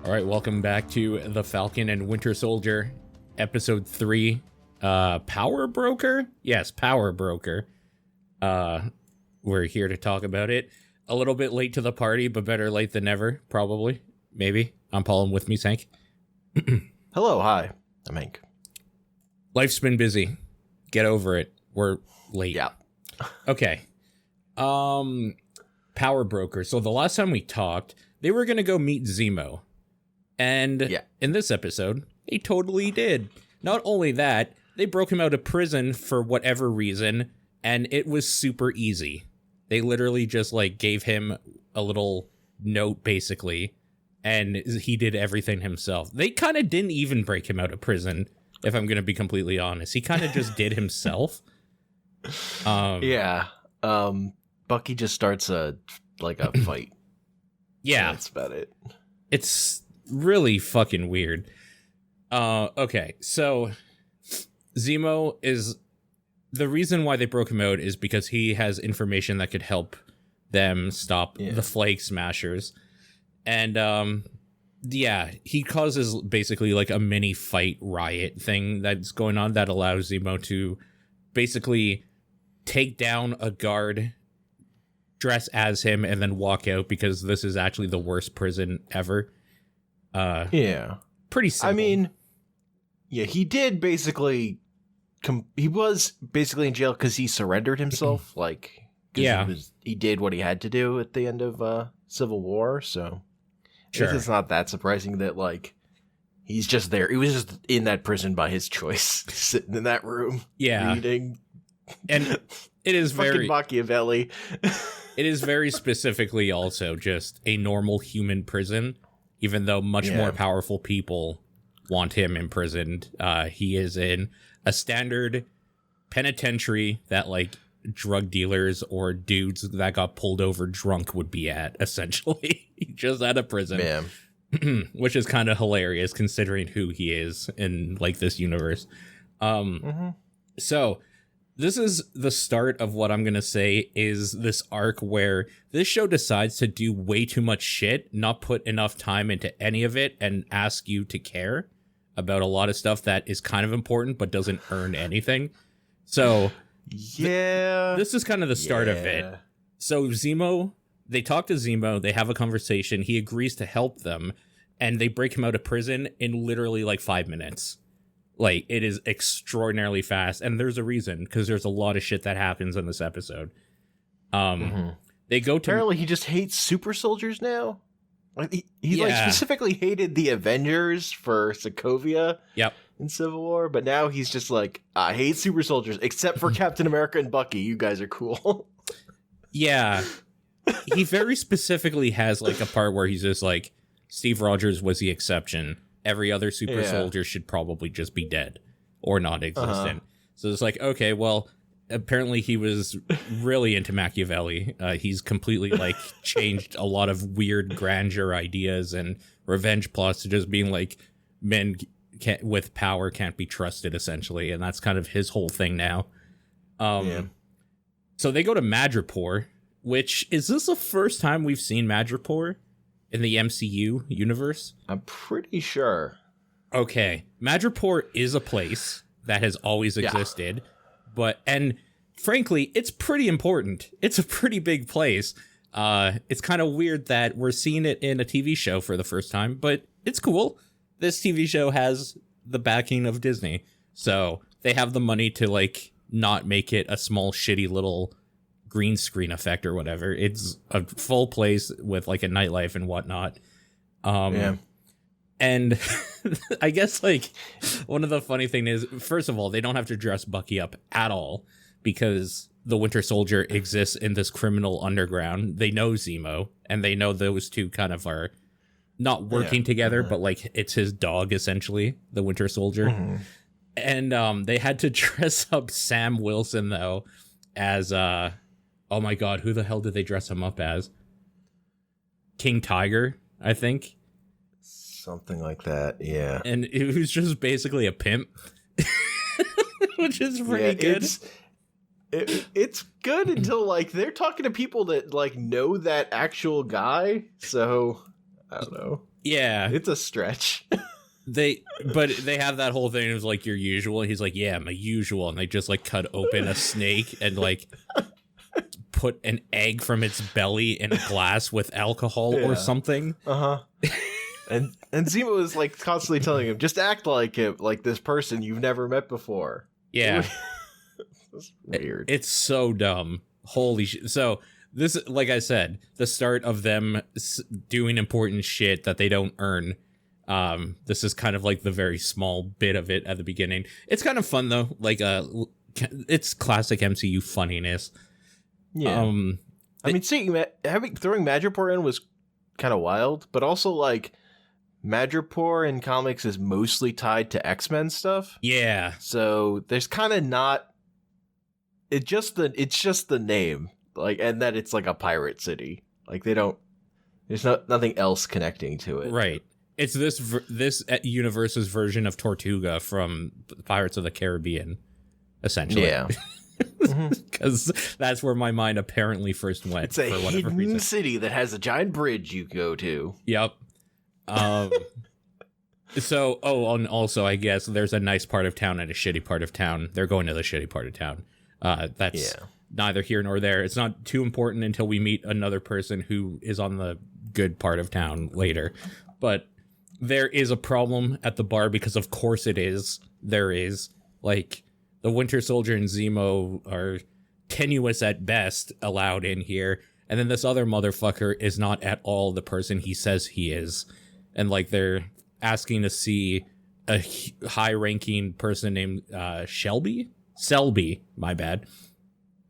All right, welcome back to the Falcon and Winter Soldier, episode 3, Power Broker? Yes, Power Broker. We're here to talk about it. A little bit late to the party, but better late than never, probably. Maybe. I'm Paul, and with me, Hank. Hello, hi. I'm Hank. Life's been busy. Get over it. We're late. Yeah. Okay. Power Broker. So the last time we talked, they were going to go meet Zemo. And in this episode, they totally did. Not only that, they broke him out of prison for whatever reason, and it was super easy. They literally just, gave him a little note, basically, and he did everything himself. They kind of didn't even break him out of prison, if I'm going to be completely honest. He kind of just did himself. Bucky just starts a fight. Yeah. That's about it. It's really fucking weird. Okay, so Zemo is... The reason why they broke him out is because he has information that could help them stop the Flagsmashers. And, he causes basically a mini fight riot thing that's going on that allows Zemo to basically take down a guard, dress as him, and then walk out because this is actually the worst prison ever. Pretty simple. I mean, he did basically... he was basically in jail because he surrendered himself. He did what he had to do at the end of Civil War. So I guess it's not that surprising that he's just there. He was just in that prison by his choice, sitting in that room, reading. And it is very Machiavelli. It is very specifically also just a normal human prison, even though much more powerful people want him imprisoned. He is in a standard penitentiary that drug dealers or dudes that got pulled over drunk would be at, essentially. He just out of prison, which is kind of hilarious considering who he is in this universe. So this is the start of what I'm going to say is this arc where this show decides to do way too much shit, not put enough time into any of it, and ask you to care about a lot of stuff that is kind of important but doesn't earn anything. So this is kind of the start of it. So Zemo, they talk to Zemo, they have a conversation, he agrees to help them, and they break him out of prison in literally 5 minutes. It is extraordinarily fast, and there's a reason, because there's a lot of shit that happens in this episode. They go to... Apparently he just hates super soldiers now? He specifically hated the Avengers for Sokovia in Civil War, but now he's just I hate super soldiers, except for Captain America and Bucky. You guys are cool. Yeah. He very specifically has a part where he's just Steve Rogers was the exception. Every other super soldier should probably just be dead or not existent. So it's okay, well, apparently he was really into Machiavelli. He's completely changed a lot of weird grandeur ideas and revenge plots to just being men with power can't be trusted, essentially. And that's kind of his whole thing now. So they go to Madripoor, which is this the first time we've seen Madripoor in the MCU universe? I'm pretty sure. Okay. Madripoor is a place that has always existed. And frankly, it's pretty important. It's a pretty big place. It's kind of weird that we're seeing it in a TV show for the first time, but it's cool. This TV show has the backing of Disney, so they have the money to not make it a small shitty little green screen effect or whatever. It's a full place with a nightlife and whatnot. And I guess one of the funny thing is, first of all, they don't have to dress Bucky up at all because the Winter Soldier exists in this criminal underground. They know Zemo, and they know those two kind of are not working together, but it's his dog, essentially, the Winter Soldier. And they had to dress up Sam Wilson, though, as, oh my god, who the hell did they dress him up as? King Tiger, I think. Something like that, yeah. And it was just basically a pimp, which is pretty good. It's good until they're talking to people that know that actual guy. So I don't know. Yeah. It's a stretch. But they have that whole thing. It was like your usual. And he's like, yeah, my usual. And they just like cut open a snake and like put an egg from its belly in a glass with alcohol or something. And Zemo is like constantly telling him, just act like it, like this person you've never met before. Yeah. It's weird. It's so dumb. Holy shit. So this, like I said, the start of them doing important shit that they don't earn. This is kind of like the very small bit of it at the beginning. It's kind of fun though. Like, it's classic MCU funniness. Yeah. I mean, throwing Madripoor in was kind of wild, but also like Madripoor in comics is mostly tied to X-Men stuff. Yeah. So there's kind of not. It's just the name, like, and that it's like a pirate city. Like there's nothing else connecting to it. Right. It's this universe's version of Tortuga from Pirates of the Caribbean, essentially. Yeah. Because that's where my mind apparently first went. It's a for whatever hidden reason. city that has a giant bridge you go to. Yep. So, and also, I guess there's a nice part of town and a shitty part of town. They're going to the shitty part of town. That's neither here nor there. It's not too important until we meet another person who is on the good part of town later. But there is a problem at the bar because, of course, there is. Like, the Winter Soldier and Zemo are tenuous at best allowed in here. And then this other motherfucker is not at all the person he says he is. And, like, they're asking to see a high-ranking person named Selby, my bad,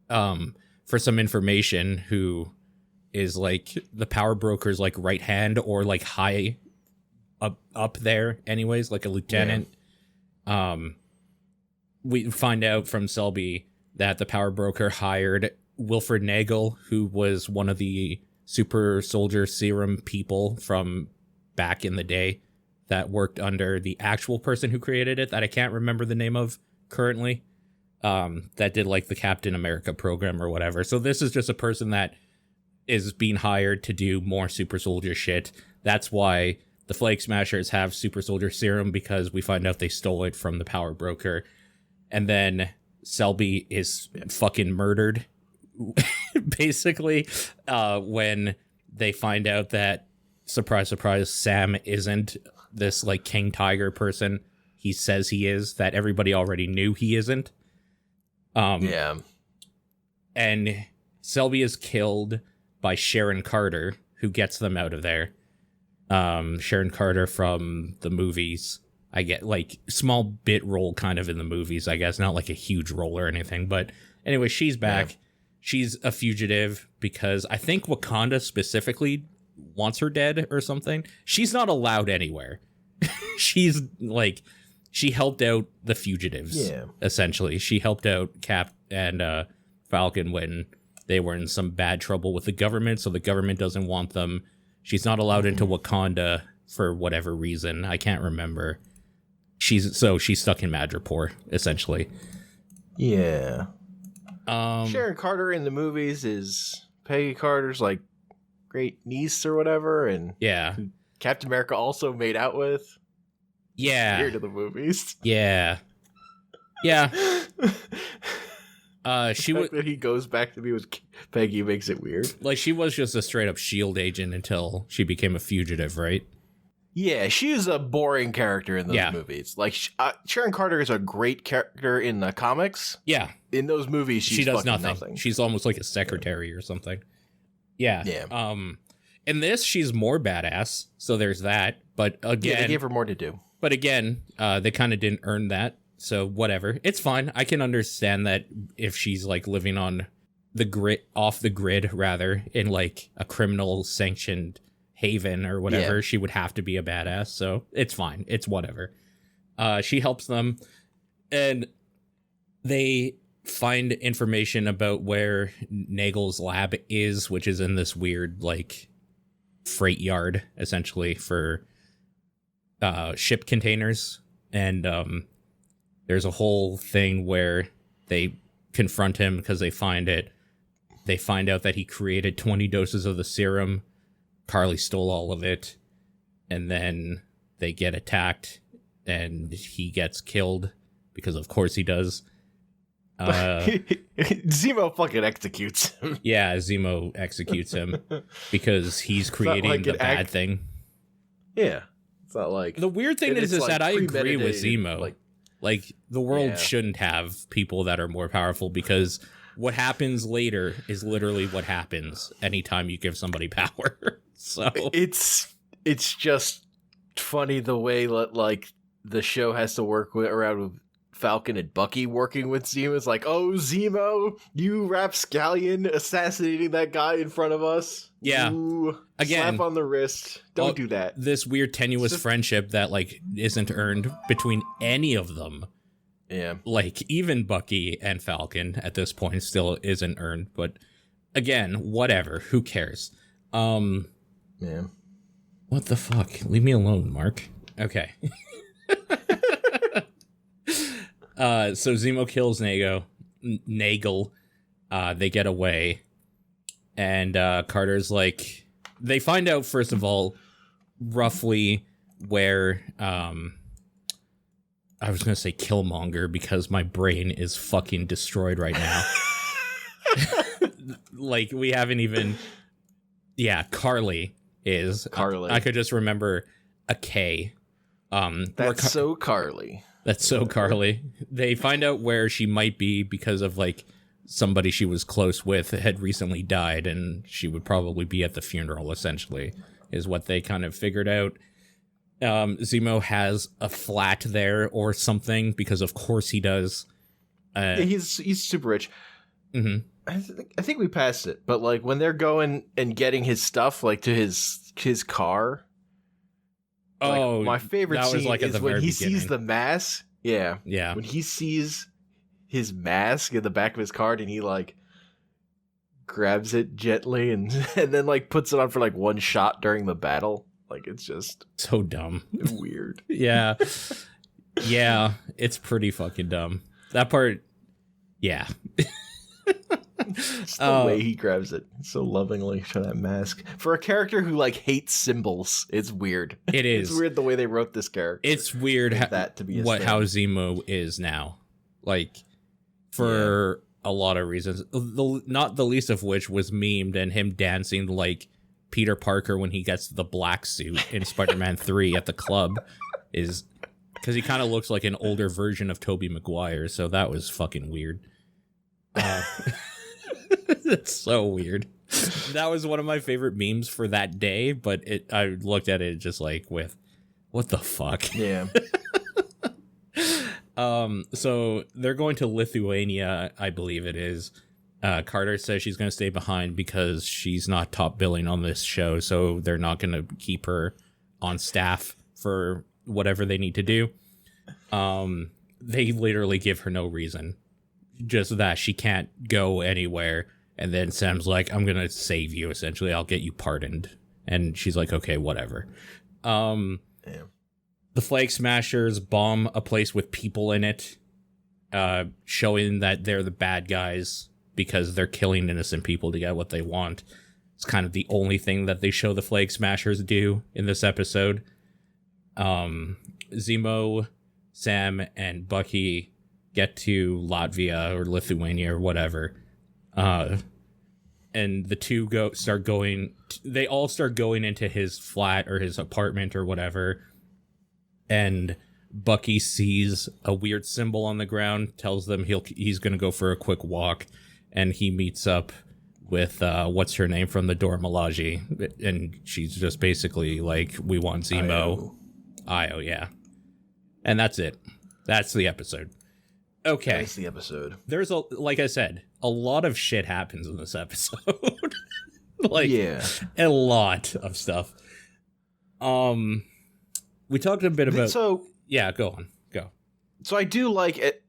for some information, who is, like, the power broker's, like, right hand or, like, high up there anyways, like a lieutenant. Yeah. We find out from Selby that the power broker hired Wilfred Nagel, who was one of the Super Soldier Serum people from back in the day that worked under the actual person who created it that I can't remember the name of currently, that did like the Captain America program or whatever. So this is just a person that is being hired to do more Super Soldier shit. That's why the Flagsmashers have Super Soldier Serum, because we find out they stole it from the power broker. And then Selby is fucking murdered, basically, when they find out that, surprise, surprise, Sam isn't this, like, King Tiger person he says he is, that everybody already knew he isn't. And Selby is killed by Sharon Carter, who gets them out of there. Sharon Carter from the movies. I get, like, small bit role kind of in the movies, I guess. Not like a huge role or anything. But anyway, she's back. Yeah. She's a fugitive because I think Wakanda specifically wants her dead or something. She's not allowed anywhere. She's, like, she helped out the fugitives, essentially. She helped out Cap and Falcon when they were in some bad trouble with the government, so the government doesn't want them. She's not allowed into Wakanda for whatever reason. I can't remember. She's stuck in Madripoor, essentially. Yeah. Sharon Carter in the movies is Peggy Carter's, like, great niece or whatever, and who Captain America also made out with. Yeah. Weird in the movies. Yeah. Yeah. That he goes back to be with Peggy makes it weird. Like, she was just a straight up SHIELD agent until she became a fugitive, right? Yeah, she is a boring character in those movies. Like, Sharon Carter is a great character in the comics. Yeah. In those movies, she does nothing. She's almost like a secretary or something. Yeah. Yeah. In this, she's more badass, so there's that. But again... they gave her more to do. But again, they kind of didn't earn that, so whatever. It's fine. I can understand that if she's, like, living on the off the grid, rather, in, like, a criminal-sanctioned haven or whatever, she would have to be a badass, so it's fine. It's whatever. She helps them, and they find information about where Nagel's lab is, which is in this weird, like, freight yard, essentially, for ship containers. And there's a whole thing where they confront him because they find out that he created 20 doses of the serum. Karli stole all of it. and then they get attacked, and he gets killed because of course he does. Zemo fucking executes him. Yeah, Zemo executes him because he's creating like the bad thing. Yeah, it's not like the weird thing is like that I agree with Zemo. Like the world Yeah. shouldn't have people that are more powerful, because what happens later is literally what happens anytime you give somebody power. So it's just funny the way that like the show has to work around with Falcon and Bucky working with Zemo. It's like, oh, Zemo, you rapscallion assassinating that guy in front of us. Yeah. Ooh, Again, slap on the wrist. Don't do that. This weird tenuous Just- friendship that like isn't earned between any of them. Yeah. Like even Bucky and Falcon at this point still isn't earned, but again, whatever, who cares? Yeah. What the fuck? Leave me alone, Mark. Okay. So Zemo kills Nagel. They get away. And Carter's like, they find out, first of all, roughly where, I was going to say Killmonger because my brain is fucking destroyed right now. Like, we haven't even, Karli is. Karli. I could just remember a K. That's so Karli. That's so Karli. They find out where she might be because of like somebody she was close with had recently died, and she would probably be at the funeral, essentially, is what they kind of figured out. Zemo has a flat there or something, because of course he does. Yeah, he's super rich. Mm-hmm. I think we passed it, but like when they're going and getting his stuff like to his car. Like, my favorite that was scene like at is the when very he beginning. sees the mask. Yeah. Yeah. When he sees his mask in the back of his car and he like grabs it gently and then like puts it on for like one shot during the battle. Like it's just So dumb. weird. Yeah. Yeah, it's pretty fucking dumb. That part, yeah. Just the way he grabs it so lovingly to that mask. For a character who like hates symbols, it's weird. It is. It's weird the way they wrote this character. It's weird that to be how Zemo is now. Like, for a lot of reasons. Not the least of which was memed and him dancing like Peter Parker when he gets the black suit in Spider-Man 3 at the club is because he kind of looks like an older version of Tobey Maguire, so that was fucking weird. It's so weird. That was one of my favorite memes for that day, but I looked at it just like with, what the fuck? Yeah. So they're going to Lithuania, I believe it is. Carter says she's going to stay behind because she's not top billing on this show, so they're not going to keep her on staff for whatever they need to do. They literally give her no reason, just that she can't go anywhere. And then Sam's like, I'm going to save you, essentially. I'll get you pardoned. And she's like, okay, whatever. Damn. The Flagsmashers bomb a place with people in it, showing that they're the bad guys because they're killing innocent people to get what they want. It's kind of the only thing that they show the Flagsmashers do in this episode. Zemo, Sam, and Bucky get to Latvia or Lithuania or whatever. And the two they all start going into his flat or his apartment or whatever. And Bucky sees a weird symbol on the ground, tells them he's going to go for a quick walk, and he meets up with what's her name from the Dora Milaje, and she's just basically like, we want Zemo. Io, yeah. And that's it. That's the episode. Okay. That's the episode. There's like I said, a lot of shit happens in this episode. Like, a lot of stuff. We talked a bit about... So, yeah, go on. Go. So I do like it.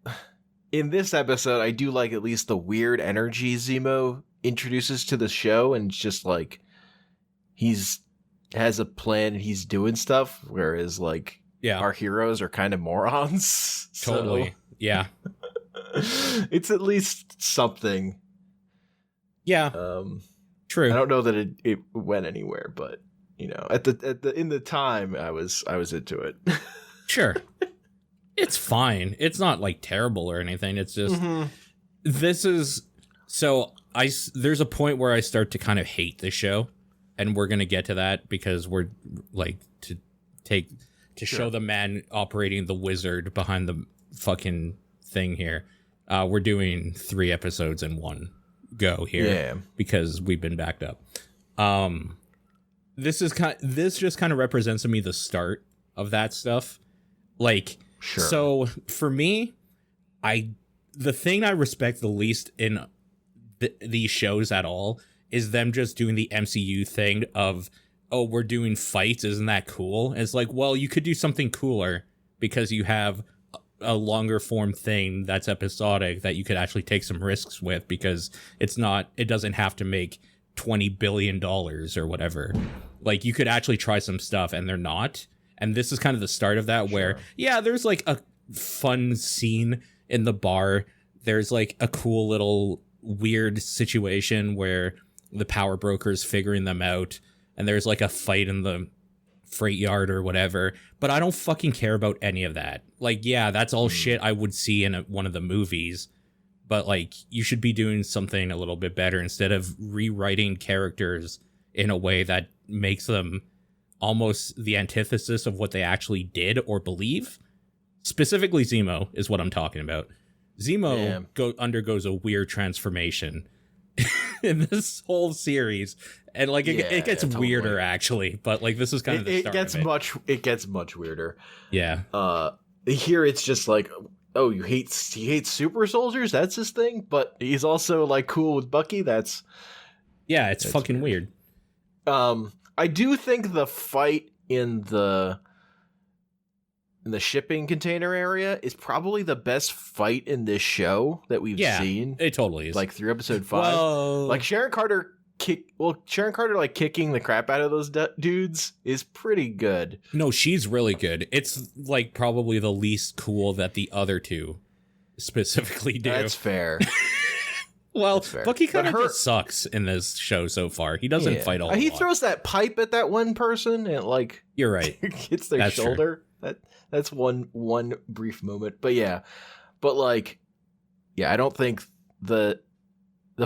In this episode, I do like at least the weird energy Zemo introduces to the show, and it's just like he's has a plan and he's doing stuff, whereas like our heroes are kind of morons. Totally. So, yeah. It's at least something. Yeah. True. I don't know that it went anywhere, but you know, at the in the time I was into it. Sure. It's fine. It's not like terrible or anything. It's just this is so there's a point where I start to kind of hate the show, and we're going to get to that because we're like to show the man operating the wizard behind the fucking thing here. We're doing 3 episodes in one go here because we've been backed up. This just kind of represents to me the start of that stuff. Like, so for me, the thing I respect the least in these shows at all is them just doing the MCU thing of, oh, we're doing fights, isn't that cool? And it's like, well, you could do something cooler because you have a longer form thing that's episodic that you could actually take some risks with, because it doesn't have to make $20 billion or whatever. Like, you could actually try some stuff, and they're not. And this is kind of the start of that, where, yeah, there's like a fun scene in the bar. There's like a cool little weird situation where the power broker's figuring them out, and there's like a fight in the freight yard or whatever. But I don't fucking care about any of that. Like, yeah, that's all shit I would see in one of the movies. But like, you should be doing something a little bit better instead of rewriting characters in a way that makes them almost the antithesis of what they actually did or believe. Specifically, Zemo is what I'm talking about. Zemo undergoes a weird transformation in this whole series, and like it gets weirder actually. But like, this is kind of the start of it. It gets much weirder. Yeah. Here it's just like, oh, he hates super soldiers. That's his thing. But he's also like cool with Bucky. That's fucking weird. I do think the fight in the shipping container area is probably the best fight in this show that we've seen. It totally is. Like through episode 5. Whoa. Like Sharon Carter like kicking the crap out of those dudes is pretty good. No, she's really good. It's like probably the least cool that the other two specifically do. That's fair. Well, Bucky kind of just sucks in this show so far. He doesn't fight all. He throws that pipe at that one person and like, you're right, hits their shoulder. True. That's one brief moment. But like, I don't think the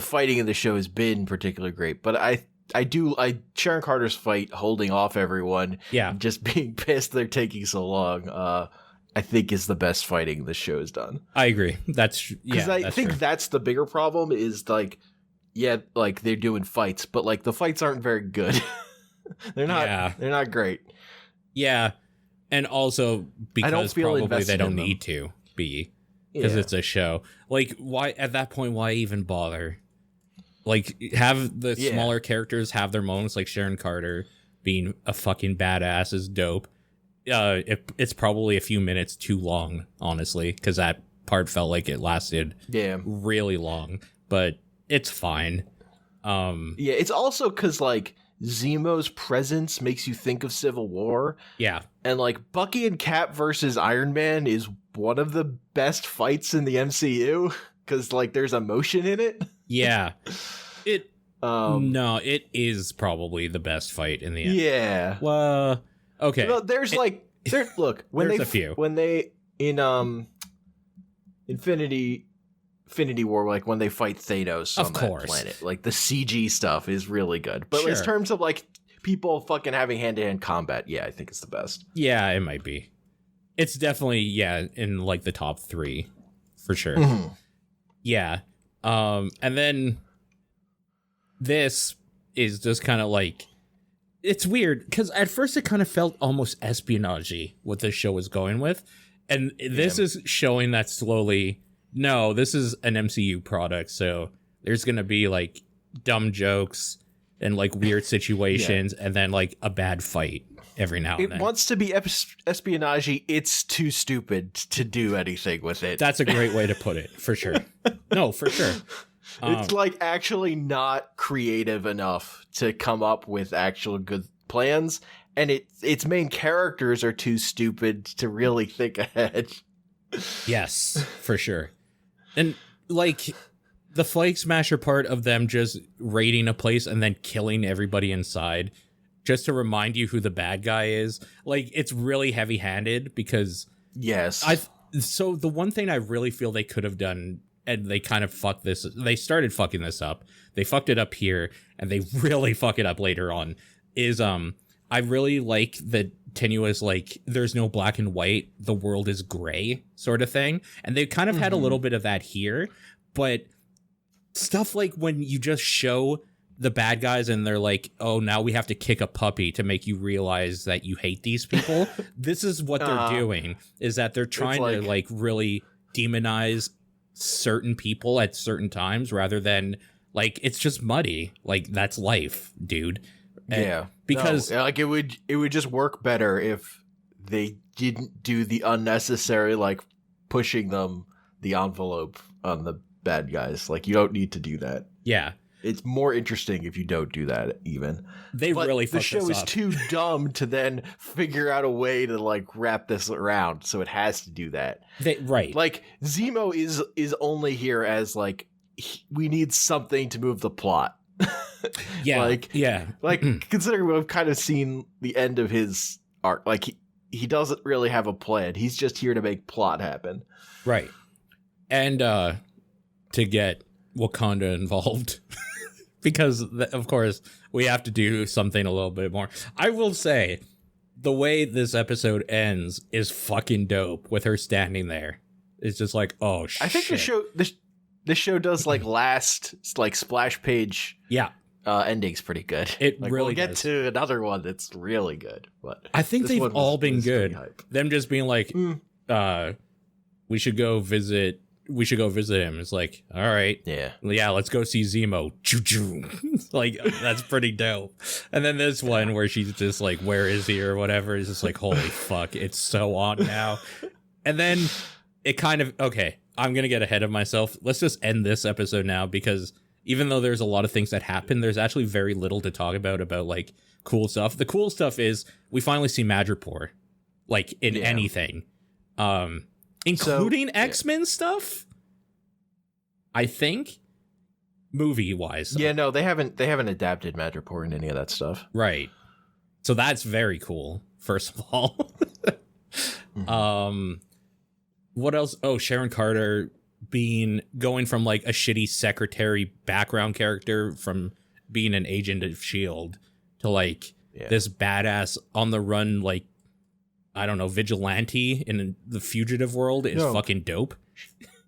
fighting in the show has been particularly great. But I Sharon Carter's fight holding off everyone, just being pissed they're taking so long, I think is the best fighting the show's done. I agree. That's because I think that's the bigger problem is like, like they're doing fights, but like the fights aren't very good. They're not great. Yeah, and also because probably they don't need to be, because it's a show. Like, why at that point? Why even bother? Like, have the smaller characters have their moments, like Sharon Carter being a fucking badass is dope. It's probably a few minutes too long, honestly, because that part felt like it lasted really long, but it's fine. It's also because like Zemo's presence makes you think of Civil War. Yeah. And like Bucky and Cap versus Iron Man is one of the best fights in the MCU because like there's emotion in it. Yeah. No, it is probably the best fight in the MCU. Yeah. Well, okay. Well, there's look, when they in Infinity War, like when they fight Thanos on that planet, like the CG stuff is really good. But in terms of like people fucking having hand-to-hand combat, I think it's the best. Yeah, it might be. It's definitely in like the top 3 for sure. Mm-hmm. Yeah. And then this is just kind of like, it's weird because at first it kind of felt almost espionage-y what this show was going with. And this is showing that slowly, no, this is an MCU product. So there's going to be like dumb jokes and like weird situations and then like a bad fight every now and then. It wants to be espionage-y. It's too stupid to do anything with it. That's a great way to put it, for sure. No, for sure. It's like actually not creative enough to come up with actual good plans, and its main characters are too stupid to really think ahead. Yes, for sure. And like the Flagsmasher part of them just raiding a place and then killing everybody inside just to remind you who the bad guy is. Like, it's really heavy-handed because yes. So the one thing I really feel they could have done, and they kind of fucked this, they started fucking this up. They fucked it up here, and they really fuck it up later on, is I really like the tenuous, like, there's no black and white, the world is gray sort of thing. And they kind of had a little bit of that here, but stuff like when you just show the bad guys and they're like, oh, now we have to kick a puppy to make you realize that you hate these people. This is what they're doing, is that they're trying to like really demonize certain people at certain times rather than like, it's just muddy. Like, that's life, dude. Yeah. Because like it would just work better if they didn't do the unnecessary like pushing them the envelope on the bad guys. Like, you don't need to do that. Yeah. It's more interesting if you don't do that even. But really the show is too dumb to then figure out a way to like wrap this around, so it has to do that. Right. Like, Zemo is only here as like we need something to move the plot. Yeah. Like considering we've kind of seen the end of his arc, like he doesn't really have a plan. He's just here to make plot happen. Right. And to get Wakanda involved. Because, of course, we have to do something a little bit more. I will say, the way this episode ends is fucking dope with her standing there. It's just like, oh, shit. I think the show does, like, last, like, splash page ending's pretty good. It like, really we'll get does. to another one that's really good. But I think they've all been good. Them just being like, we should go visit him. It's like, all right. Yeah, let's go see Zemo. Like, that's pretty dope. And then this one where she's just like, where is he or whatever, is just like, holy fuck, it's so on now. And then it kind of, okay, I'm gonna get ahead of myself. Let's just end this episode now, because even though there's a lot of things that happen, there's actually very little to talk about like cool stuff. The cool stuff is we finally see Madripoor, like, in anything. Including X-Men stuff, I think, movie-wise. Yeah, no, they haven't adapted Madripoor in any of that stuff. Right. So that's very cool, first of all. What else? Oh, Sharon Carter going from like a shitty secretary background character from being an agent of S.H.I.E.L.D. to like this badass on the run, like, I don't know, vigilante in the fugitive world is fucking dope.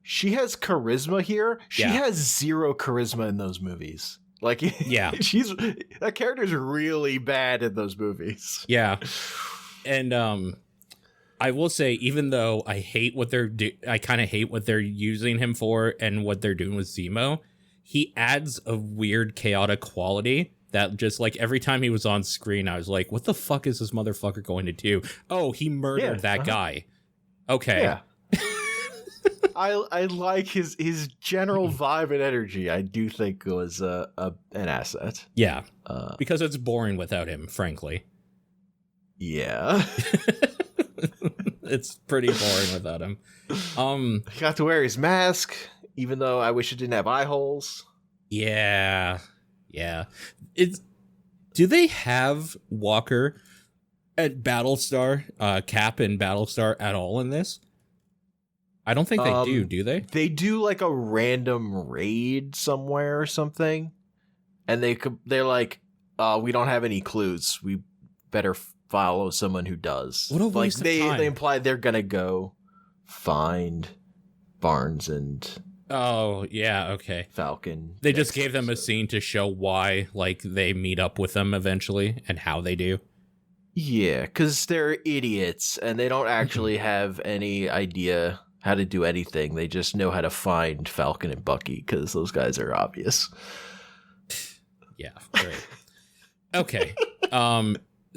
She has charisma here. She has zero charisma in those movies. Like, that character's really bad in those movies. Yeah. And I will say, even though I hate what I kind of hate what they're using him for and what they're doing with Zemo, he adds a weird chaotic quality that just, like, every time he was on screen, I was like, what the fuck is this motherfucker going to do? Oh, he murdered that guy. Okay. Yeah. I like his general vibe and energy. I do think was an asset. Yeah. Because it's boring without him, frankly. Yeah. It's pretty boring without him. He got to wear his mask, even though I wish it didn't have eye holes. Yeah. Yeah. Do they have Walker at Battlestar, Cap and Battlestar at all in this? I don't think they do they? They do like a random raid somewhere or something. And they're like, we don't have any clues. We better follow someone who does. What a waste of time. They imply they're gonna go find Barnes and Falcon. They just gave them a scene to show why, like, they meet up with them eventually and how they do. Yeah, because they're idiots and they don't actually have any idea how to do anything. They just know how to find Falcon and Bucky because those guys are obvious. Yeah, great. Okay.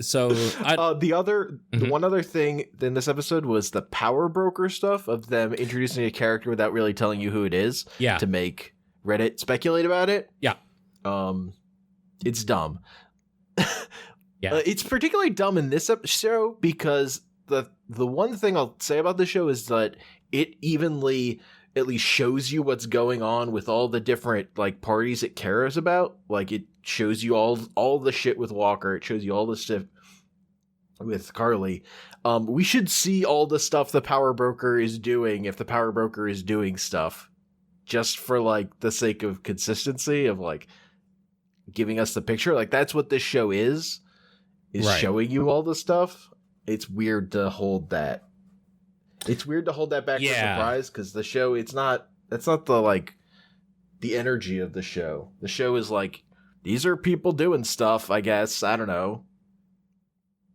So the one other thing in this episode was the power broker stuff of them introducing a character without really telling you who it is. Yeah. To make Reddit speculate about it. Yeah. It's dumb. Yeah. It's particularly dumb in this show because the one thing I'll say about the show is that it evenly at least shows you what's going on with all the different like parties it cares about. Like it shows you all the shit with Walker. It shows you all the stuff with Karli. We should see all the stuff the Power Broker is doing if the Power Broker is doing stuff, just for like the sake of consistency of like giving us the picture. Like that's what this show is right. Showing you all the stuff. It's weird to hold that. It's weird to hold that back for surprise, because the show, that's not the like the energy of the show. The show is like, these are people doing stuff, I guess. I don't know.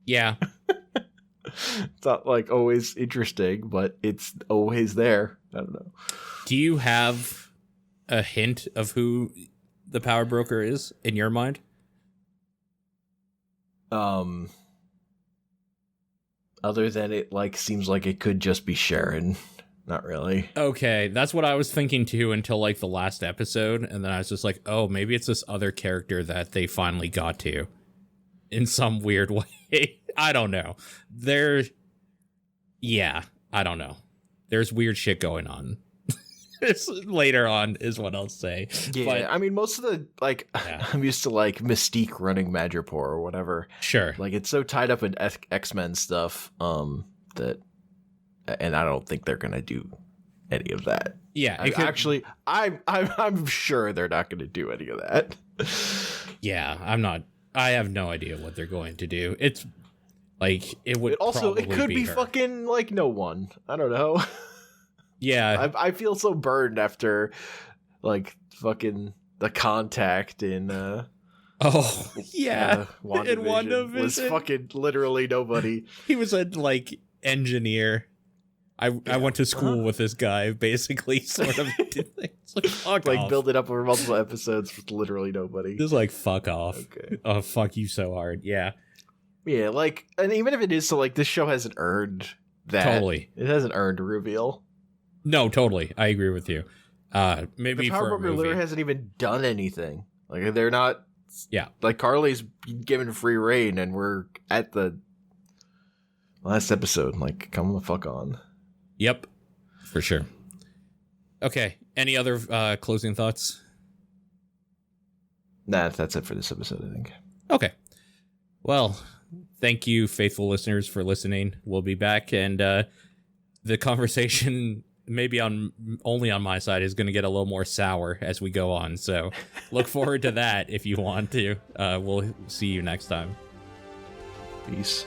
Yeah. It's not like always interesting, but it's always there. I don't know. Do you have a hint of who the Power Broker is in your mind? Other than it like seems like it could just be Sharon. Not really. Okay, that's what I was thinking too until like the last episode, and then I was just like, oh, maybe it's this other character that they finally got to in some weird way. I don't know. I don't know. There's weird shit going on. Later on is what I'll say. Yeah, but, I mean, most of the, like, I'm used to, like, Mystique running Madripoor or whatever. Sure. Like, it's so tied up in X-Men stuff that, and I don't think they're going to do any of that. Yeah. Actually, I'm sure they're not going to do any of that. Yeah, I have no idea what they're going to do. It's, like, it could be fucking, like, no one. I don't know. Yeah. I feel so burned after, like, fucking The Contact in, oh, yeah. In WandaVision was fucking literally nobody. He was a, like, engineer. I went to school with this guy, basically, sort of. It's like, fuck like, off. Build it up over multiple episodes with literally nobody. Just like, fuck off. Okay. Oh, fuck you so hard. Yeah. Yeah, like, and even if it is, so, like, this show hasn't earned that. Totally. It hasn't earned a reveal. No, totally. I agree with you. Maybe the Power for a Broker movie. literally hasn't even done anything. Like, they're not. Yeah. Like, Karli's given free reign, and we're at the last episode. Like, come the fuck on. Yep, for sure. Okay. Any other closing thoughts? Nah, that's it for this episode, I think. Okay. Well, thank you, faithful listeners, for listening. We'll be back, and the conversation, maybe only on my side, is going to get a little more sour as we go on. So look forward to that if you want to. We'll see you next time. Peace.